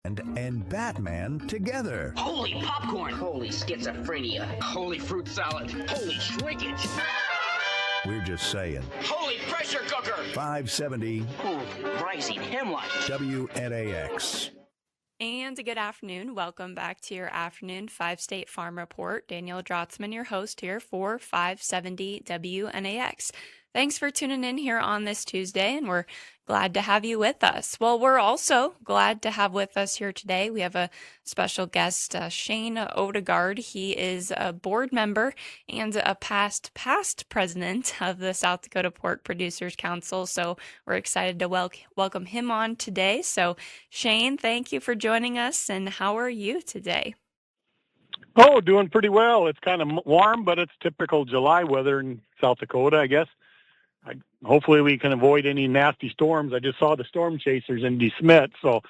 and Batman together. Holy popcorn! Holy schizophrenia! Holy fruit salad! Holy shrinkage! We're just saying. Holy pressure cooker! 570 Holy rising hemlock! WNAX. And good afternoon. Welcome back to your afternoon 5-State Farm Report. Danielle Drotzman, your host here for 570 WNAX. Thanks for tuning in here on this Tuesday, and we're glad to have you with us. Well, we're also glad to have with us here today. We have a special guest, Shane Odegaard. He is a board member and a past president of the South Dakota Pork Producers Council. So we're excited to welcome him on today. So Shane, thank you for joining us. And how are you today? Oh, doing pretty well. It's kind of warm, but it's typical July weather in South Dakota, I guess. Hopefully we can avoid any nasty storms. I just saw the storm chasers in DeSmit, so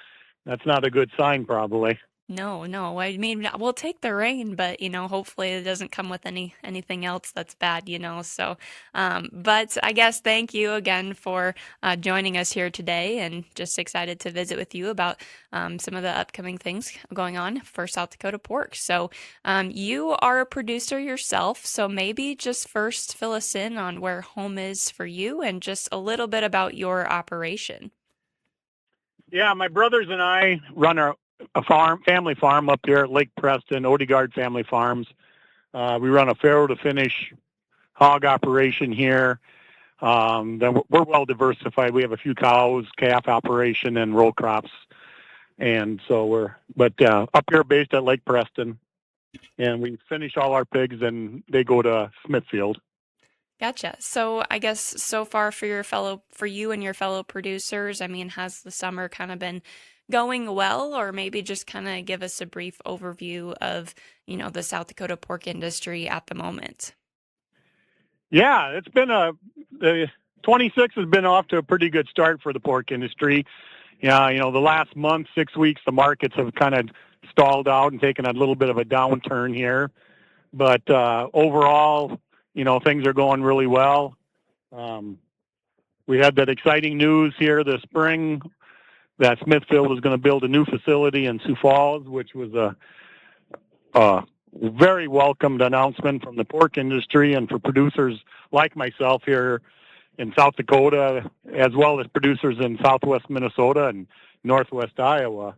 that's not a good sign probably. No. I mean, we'll take the rain, but, hopefully it doesn't come with anything else that's bad, So, but I guess thank you again for joining us here today, and just excited to visit with you about some of the upcoming things going on for South Dakota pork. So, you are a producer yourself, so maybe just first fill us in on where home is for you and just a little bit about your operation. Yeah, my brothers and I run a family farm up here at Lake Preston, Odegaard Family Farms. We run a farrow to finish hog operation here. Then we're well diversified. We have a few cows, calf operation, and row crops. And so up here based at Lake Preston, and we finish all our pigs and they go to Smithfield. Gotcha. So I guess so far for you and your fellow producers, I mean, has the summer kind of been going well, or maybe just kind of give us a brief overview of, the South Dakota pork industry at the moment? Yeah, it's been the 26 has been off to a pretty good start for the pork industry. Yeah, the last month, 6 weeks, the markets have kind of stalled out and taken a little bit of a downturn here. But overall, things are going really well. We had that exciting news here this spring that Smithfield was going to build a new facility in Sioux Falls, which was a very welcomed announcement from the pork industry and for producers like myself here in South Dakota, as well as producers in southwest Minnesota and northwest Iowa.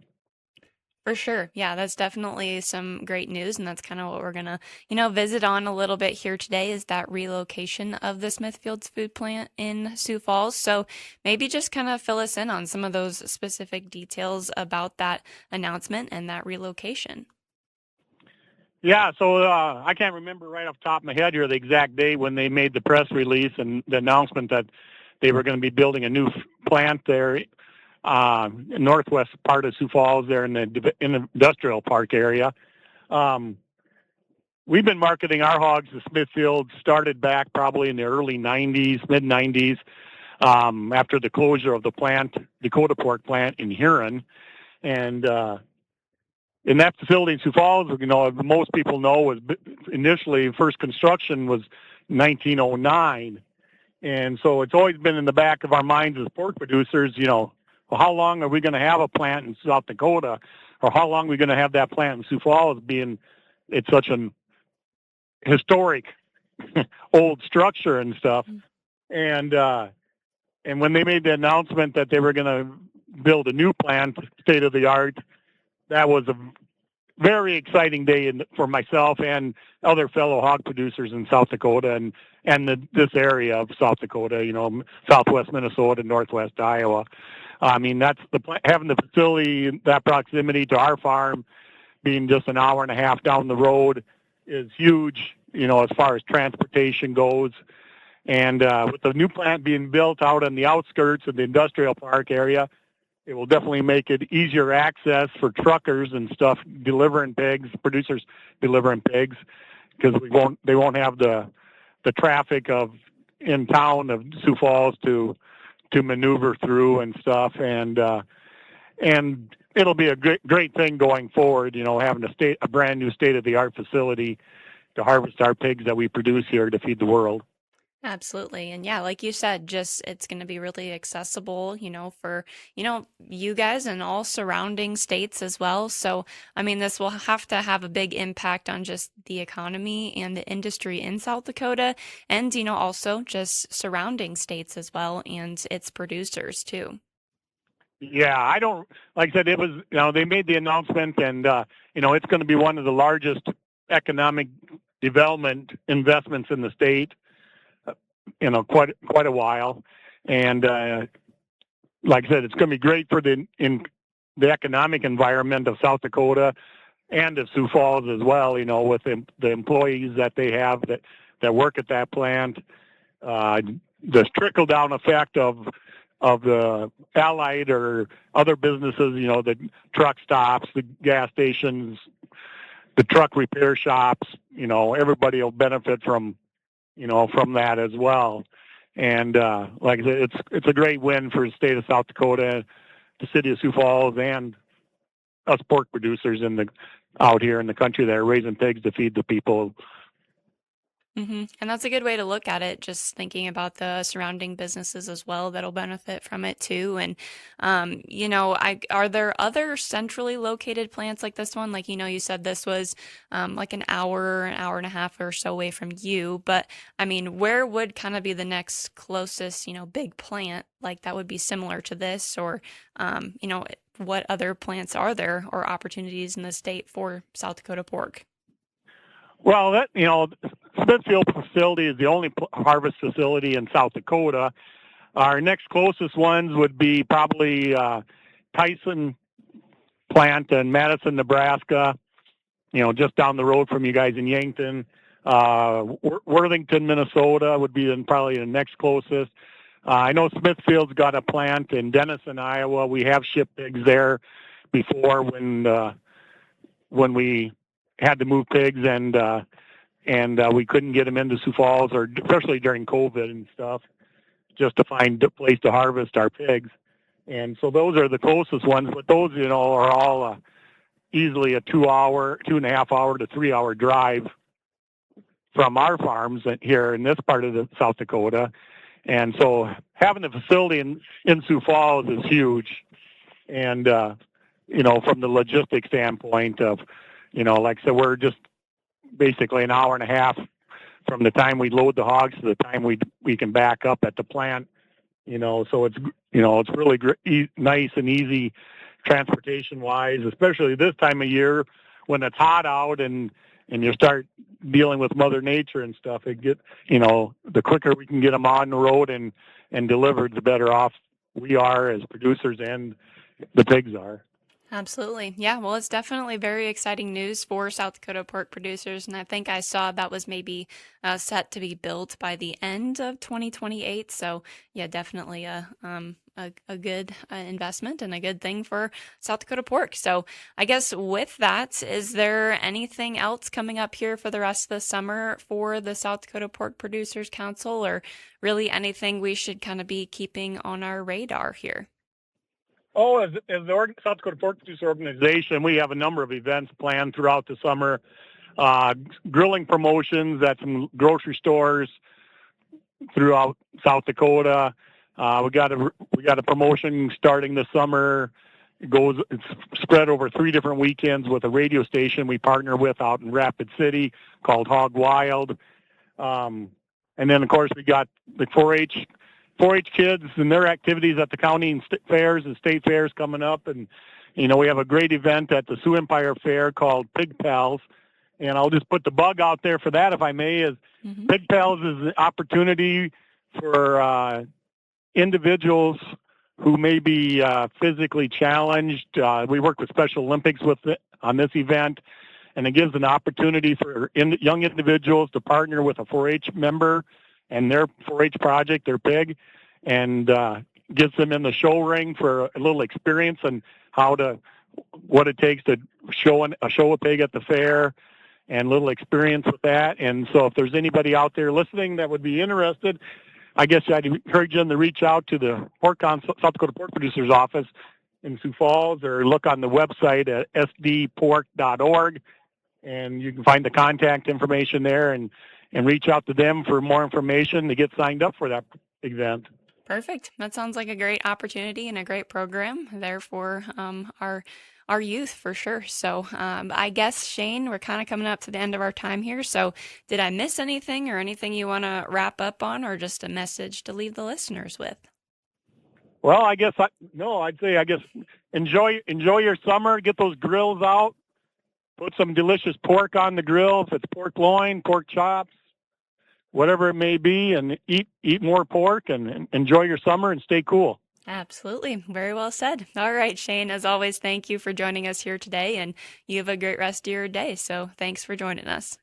For sure. Yeah, that's definitely some great news. And that's kind of what we're going to, visit on a little bit here today, is that relocation of the Smithfield's food plant in Sioux Falls. So maybe just kind of fill us in on some of those specific details about that announcement and that relocation. Yeah, so I can't remember right off the top of my head here the exact date when they made the press release and the announcement that they were going to be building a new plant there. Northwest part of Sioux Falls there in the industrial park area. We've been marketing our hogs to Smithfield, started back probably in the early 90s, mid 90s, after the closure of the plant, Dakota pork plant in Huron. And in that facility in Sioux Falls, most people know was initially first construction was 1909. And so it's always been in the back of our minds as pork producers, well, how long are we going to have a plant in South Dakota, or how long are we going to have that plant in Sioux Falls, being it's such an historic old structure and stuff. And when they made the announcement that they were going to build a new plant, state of the art, that was a very exciting day for myself and other fellow hog producers in South Dakota and this area of South Dakota, southwest Minnesota, northwest Iowa. I mean, that's having the facility, that proximity to our farm, being just an hour and a half down the road, is huge, as far as transportation goes. And with the new plant being built out on the outskirts of the industrial park area, it will definitely make it easier access for truckers and stuff delivering pigs, producers delivering pigs, because they won't have the traffic of in town of Sioux Falls to maneuver through and stuff, and it'll be a great thing going forward. Having a brand new state of the art facility to harvest our pigs that we produce here to feed the world. Absolutely. And yeah, like you said, just it's going to be really accessible, for, you guys and all surrounding states as well. So, I mean, this will have to have a big impact on just the economy and the industry in South Dakota and, also just surrounding states as well and its producers too. Yeah, I don't, like I said, it was, they made the announcement and, it's going to be one of the largest economic development investments in the state, quite a while. And, like I said, it's going to be great for the economic environment of South Dakota and of Sioux Falls as well, with the employees that they have that work at that plant. The trickle down effect of the allied or other businesses, the truck stops, the gas stations, the truck repair shops, everybody will benefit from that as well. And like I said, it's a great win for the state of South Dakota, the city of Sioux Falls, and us pork producers out here in the country that are raising pigs to feed the people. And that's a good way to look at it, just thinking about the surrounding businesses as well that'll benefit from it too. And, are there other centrally located plants like this one? Like, you said this was like an hour and a half or so away from you. But I mean, where would kind of be the next closest, big plant like that would be similar to this? Or, what other plants are there or opportunities in the state for South Dakota pork? Well, Smithfield facility is the only harvest facility in South Dakota. Our next closest ones would be probably Tyson plant in Madison, Nebraska, just down the road from you guys in Yankton. Worthington, Minnesota would be probably the next closest. I know Smithfield's got a plant in Denison, Iowa. We have shipped pigs there before when we had to move pigs and we couldn't get them into Sioux Falls, or especially during COVID and stuff, just to find a place to harvest our pigs. And so those are the closest ones, but those, are all easily a 2.5 hour to 3 hour drive from our farms here in this part of South Dakota. And so having the facility in Sioux Falls is huge. And, from the logistics standpoint of, like I said, we're just basically an hour and a half from the time we load the hogs to the time we can back up at the plant. So it's really nice and easy transportation wise, especially this time of year when it's hot out and you start dealing with Mother Nature and stuff. The quicker we can get them on the road and delivered, the better off we are as producers and the pigs are. Absolutely. Yeah, well, it's definitely very exciting news for South Dakota pork producers. And I think I saw that was maybe set to be built by the end of 2028. So, yeah, definitely a good investment and a good thing for South Dakota pork. So I guess with that, is there anything else coming up here for the rest of the summer for the South Dakota Pork Producers Council, or really anything we should kind of be keeping on our radar here? Oh, as the South Dakota Pork Producer Organization, we have a number of events planned throughout the summer. Grilling promotions at some grocery stores throughout South Dakota. We got a promotion starting this summer. It's spread over 3 different weekends with a radio station we partner with out in Rapid City called Hog Wild. And then, of course, we got the 4-H kids and their activities at the county and fairs and state fairs coming up. And, we have a great event at the Sioux Empire Fair called Pig Pals. And I'll just put the bug out there for that, if I may, is Pig Pals is an opportunity for individuals who may be physically challenged. We work with Special Olympics on this event, and it gives an opportunity for young individuals to partner with a 4-H member and their 4-H project, their pig, and gets them in the show ring for a little experience and what it takes to show a pig at the fair, and little experience with that. And so if there's anybody out there listening that would be interested, I guess I'd encourage them to reach out to the South Dakota Pork Producers Office in Sioux Falls, or look on the website at sdpork.org, and you can find the contact information there. And and reach out to them for more information to get signed up for that event. Perfect. That sounds like a great opportunity and a great program there for our youth for sure. So I guess, Shane, we're kind of coming up to the end of our time here. So did I miss anything or anything you want to wrap up on, or just a message to leave the listeners with? Well, I'd say enjoy your summer. Get those grills out. Put some delicious pork on the grill. If it's pork loin, pork chops, whatever it may be, and eat more pork and enjoy your summer and stay cool. Absolutely. Very well said. All right, Shane, as always, thank you for joining us here today, and you have a great rest of your day. So thanks for joining us.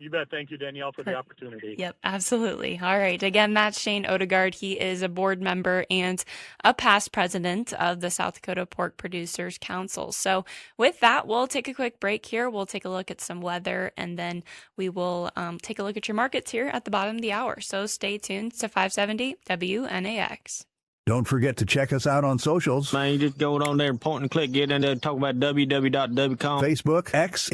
You bet. Thank you, Danielle, for the opportunity. Yep, absolutely. All right. Again, that's Shane Odegaard. He is a board member and a past president of the South Dakota Pork Producers Council. So with that, we'll take a quick break here. We'll take a look at some weather, and then we will take a look at your markets here at the bottom of the hour. So stay tuned to 570 WNAX. Don't forget to check us out on socials. Man, you just go on there and point and click, get in there, talk about www.wcom. Facebook, X.